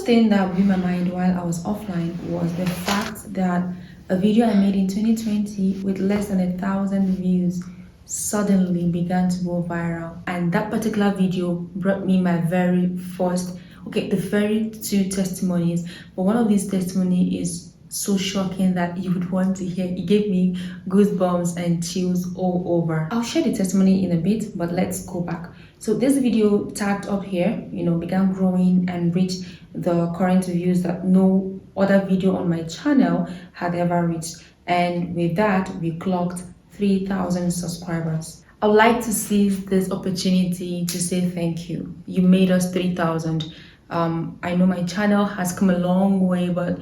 thing that blew my mind while I was offline was the fact that a video I made in 2020 with less than 1,000 views suddenly began to go viral. And that particular video brought me my very first, the very two testimonies. But one of these testimonies is so shocking that you would want to hear. It gave me goosebumps and chills all over. I'll share the testimony in a bit, but let's go back. So this video tagged up here, began growing and reached the current views that no other video on my channel had ever reached. And with that, we clocked 3,000 subscribers. I would like to seize this opportunity to say thank you. You made us 3,000. I know my channel has come a long way, but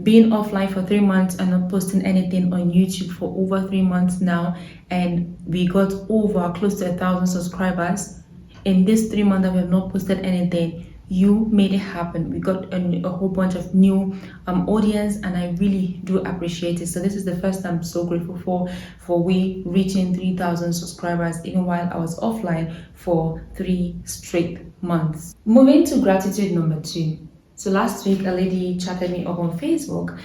being offline for 3 months and not posting anything on YouTube for over 3 months now, and we got over close to 1,000 subscribers in this 3 months that we have not posted anything. You made it happen. We got a whole bunch of new audience, and I really do appreciate it. So this is the first time I'm so grateful for we reaching 3,000 subscribers even while I was offline for 3 straight months. Moving to gratitude number 2. So last week a lady chatted me up on Facebook.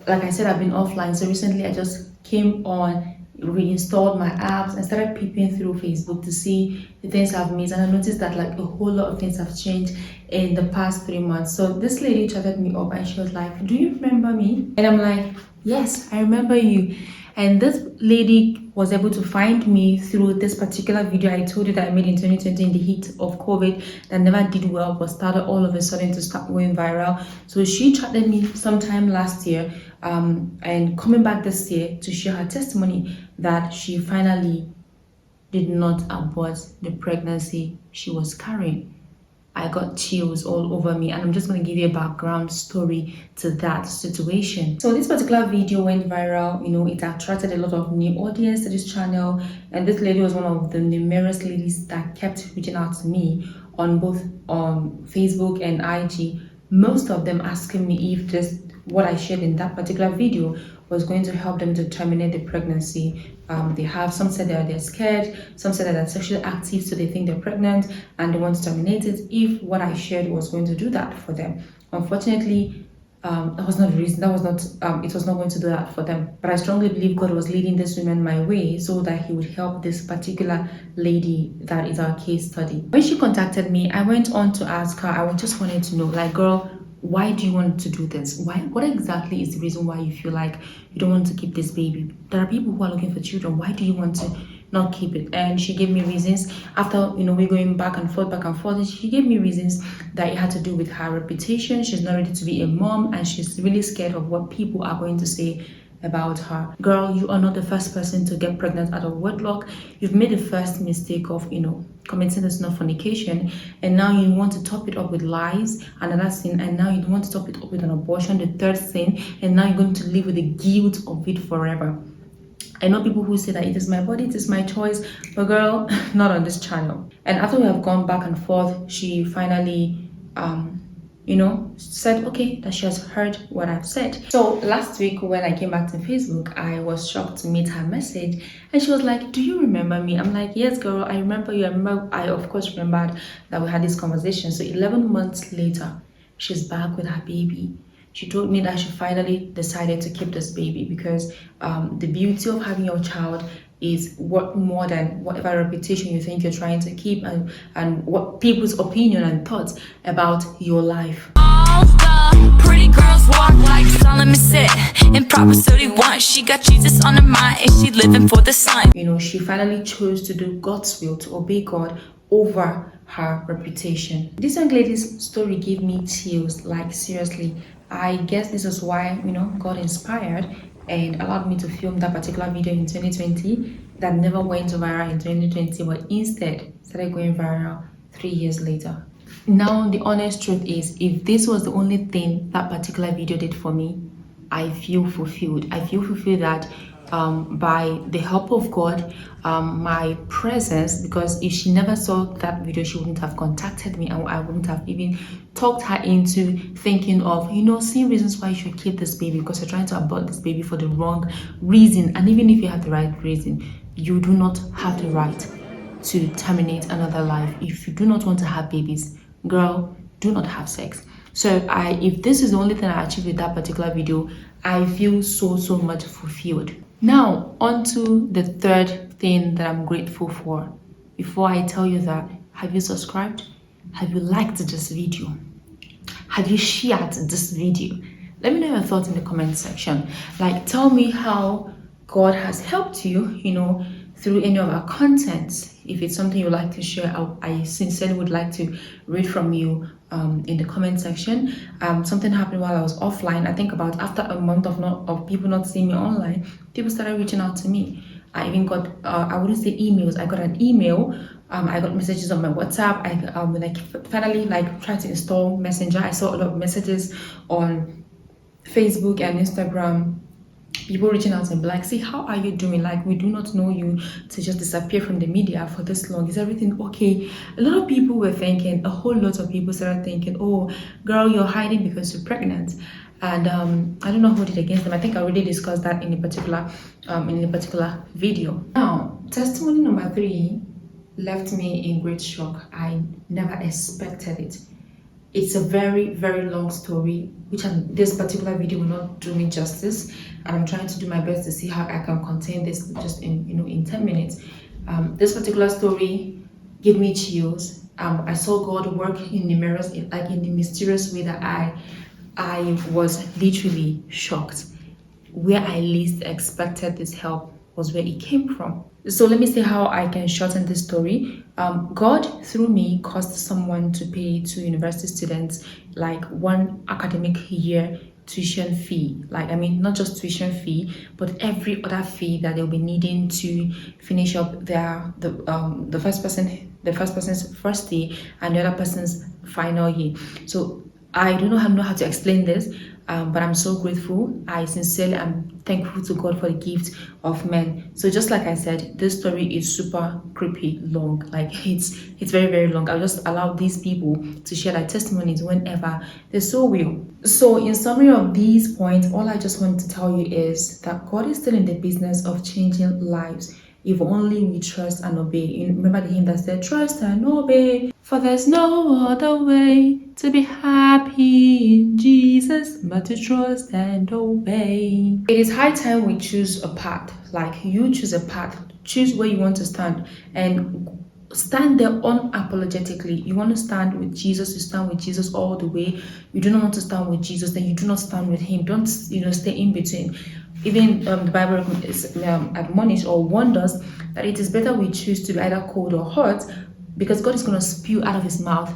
Like I said, I've been offline, so recently I just came on, reinstalled my apps and started peeping through Facebook to see the things I've missed, and I noticed that like a whole lot of things have changed in the past 3 months. So this lady chatted me up and she was like, "Do you remember me?" And I'm like, "Yes, I remember you." And this lady was able to find me through this particular video I told you that I made in 2020 in the heat of COVID that never did well but started all of a sudden to start going viral. So she chatted me sometime last year and coming back this year to share her testimony that she finally did not abort the pregnancy she was carrying. I got chills all over me, and I'm just going to give you a background story to that situation. So this particular video went viral. It attracted a lot of new audience to this channel, and this lady was one of the numerous ladies that kept reaching out to me on both Facebook and IG, most of them asking me if what I shared in that particular video was going to help them to terminate the pregnancy. Some said that they're scared, some said that they're sexually active, so they think they're pregnant and they want to terminate it, if what I shared was going to do that for them. Unfortunately, that was not the reason. It was not going to do that for them. But I strongly believe God was leading this woman my way so that he would help this particular lady that is our case study. When she contacted me, I went on to ask her, I just wanted to know, like, girl, why do you want to do this? What exactly is the reason why you feel like you don't want to keep this baby? There are people who are looking for children. Why do you want to not keep it? And she gave me reasons. After we're going back and forth, she gave me reasons that it had to do with her reputation. She's not ready to be a mom, and she's really scared of what people are going to say about her. Girl, you are not the first person to get pregnant out of wedlock. You've made the first mistake of committing this fornication, and now you want to top it up with lies, another sin, and now you want to top it up with an abortion, the third sin, and now you're going to live with the guilt of it forever. I know people who say that it is my body, it is my choice, but girl, not on this channel. And after we have gone back and forth, she finally said okay, that she has heard what I've said. So last week when I came back to Facebook, I was shocked to meet her message, and she was like, "Do you remember me?" I'm like, "Yes, girl, I remember you." I of course remembered that we had this conversation. So 11 months later, she's back with her baby. She told me that she finally decided to keep this baby because the beauty of having your child is what more than whatever reputation you think you're trying to keep, and what people's opinion and thoughts about your life. All the pretty girls walk like Solomon said in Proverbs 31. She got Jesus on her mind and she living for the sun. She finally chose to do God's will, to obey God over her reputation. This young lady's story gave me chills, like seriously. I guess this is why God inspired and allowed me to film that particular video in 2020 that never went viral in 2020, but instead started going viral 3 years later. Now the honest truth is, if this was the only thing that particular video did for me, I feel fulfilled. I feel fulfilled that by the help of God, my presence, because if she never saw that video, she wouldn't have contacted me, and I wouldn't have even talked her into thinking of seeing reasons why you should keep this baby, because you're trying to abort this baby for the wrong reason. And even if you have the right reason, you do not have the right to terminate another life. If you do not want to have babies, girl, do not have sex. So if this is the only thing I achieved with that particular video, I feel so much fulfilled. Now on to the third thing that I'm grateful for. Before I tell you that, have you subscribed? Have you liked this video? Have you shared this video? Let me know your thoughts in the comment section. Like, tell me how God has helped you, through any of our contents. If it's something you'd like to share, I sincerely would like to read from you in the comment section. Something happened while I was offline. I think about after a month of people not seeing me online, people started reaching out to me. I even got, I wouldn't say emails, I got an email. I got messages on my WhatsApp. I finally tried to install Messenger. I saw a lot of messages on Facebook and Instagram, people reaching out and be like, see, how are you doing? Like, we do not know you to just disappear from the media for this long. Is everything okay? A lot of people were thinking, a whole lot of people started thinking, oh, girl, you're hiding because you're pregnant. And I don't know who did against them. I think I already discussed that in a particular video. Now, testimony number 3 left me in great shock. I never expected it. It's a very long story, which this particular video will not do me justice, and I'm trying to do my best to see how I can contain this just in 10 minutes. This particular story gave me chills. I saw God work in the mysterious way that I was literally shocked. Where I least expected this help was where it came from. So let me see how I can shorten this story. God, through me, caused someone to pay 2 university students 1 academic year tuition fee. Not just tuition fee, but every other fee that they'll be needing to finish up the first person's first year and the other person's final year. So I do not know how to explain this, but I'm so grateful. I sincerely am thankful to God for the gift of men. So just like I said, this story is super creepy long. It's very long. I'll just allow these people to share their testimonies whenever they're so real. So in summary of these points, all I just want to tell you is that God is still in the business of changing lives if only we trust and obey. You remember the hymn that said, trust and obey, for there's no other way to be happy in Jesus but to trust and obey. It is high time we choose a path. You choose a path, choose where you want to stand, and stand there unapologetically. You want to stand with Jesus, you stand with Jesus all the way. You do not want to stand with Jesus, then you do not stand with him. Don't stay in between. Even the Bible is admonished or warns us that it is better we choose to be either cold or hot, because God is going to spew out of his mouth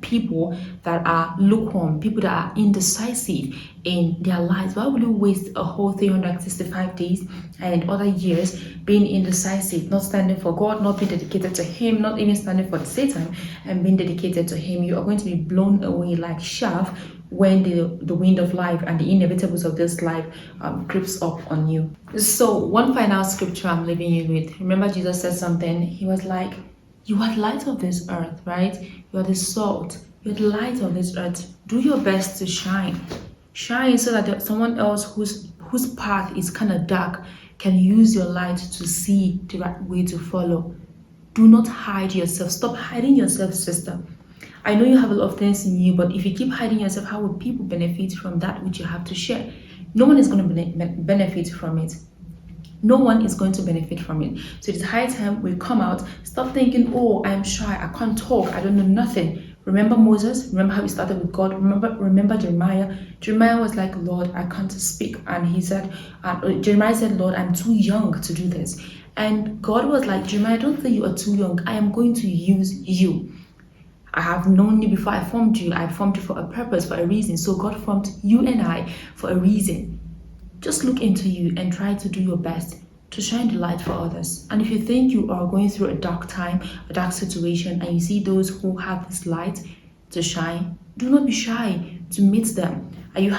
people that are lukewarm, people that are indecisive in their lives. Why would you waste a whole 365 days and other years being indecisive, not standing for God, not being dedicated to him, not even standing for Satan and being dedicated to him? You are going to be blown away like chaff when the wind of life and the inevitables of this life creeps up on you. So one final scripture I'm leaving you with. Remember, Jesus said something. He was like, you are the light of this earth, right? You are the salt. You're the light of this earth. Do your best to shine. Shine so that someone else whose path is kind of dark can use your light to see the right way to follow. Do not hide yourself. Stop hiding yourself, sister. I know you have a lot of things in you, but if you keep hiding yourself, how will people benefit from that which you have to share? No one is going to benefit from it. No one is going to benefit from it. So it's high time we come out. Stop thinking, oh, I'm shy, I can't talk, I don't know nothing. Remember Moses? Remember how he started with God? Remember Jeremiah? Jeremiah was like, Lord, I can't speak. And he said, Jeremiah said, Lord, I'm too young to do this. And God was like, Jeremiah, don't think you are too young. I am going to use you. I have known you before I formed you. I formed you for a purpose, for a reason. So God formed you and I for a reason. Just look into you and try to do your best to shine the light for others. And if you think you are going through a dark time, a dark situation, and you see those who have this light to shine, do not be shy to meet them. Are you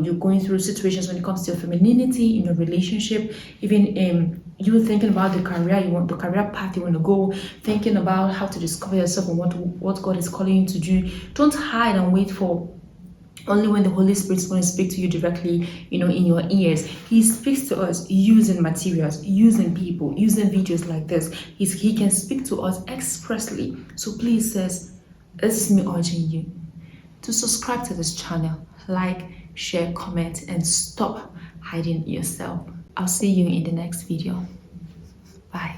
you're going through situations when it comes to your femininity in your relationship, even you thinking about the career path you want to go, thinking about how to discover yourself and what God is calling you to do? Don't hide and wait for only when the Holy Spirit is going to speak to you directly, in your ears. He speaks to us using materials, using people, using videos like this. He can speak to us expressly. So please, sis, this is me urging you to subscribe to this channel, like, share, comment, and stop hiding yourself. I'll see you in the next video. Bye.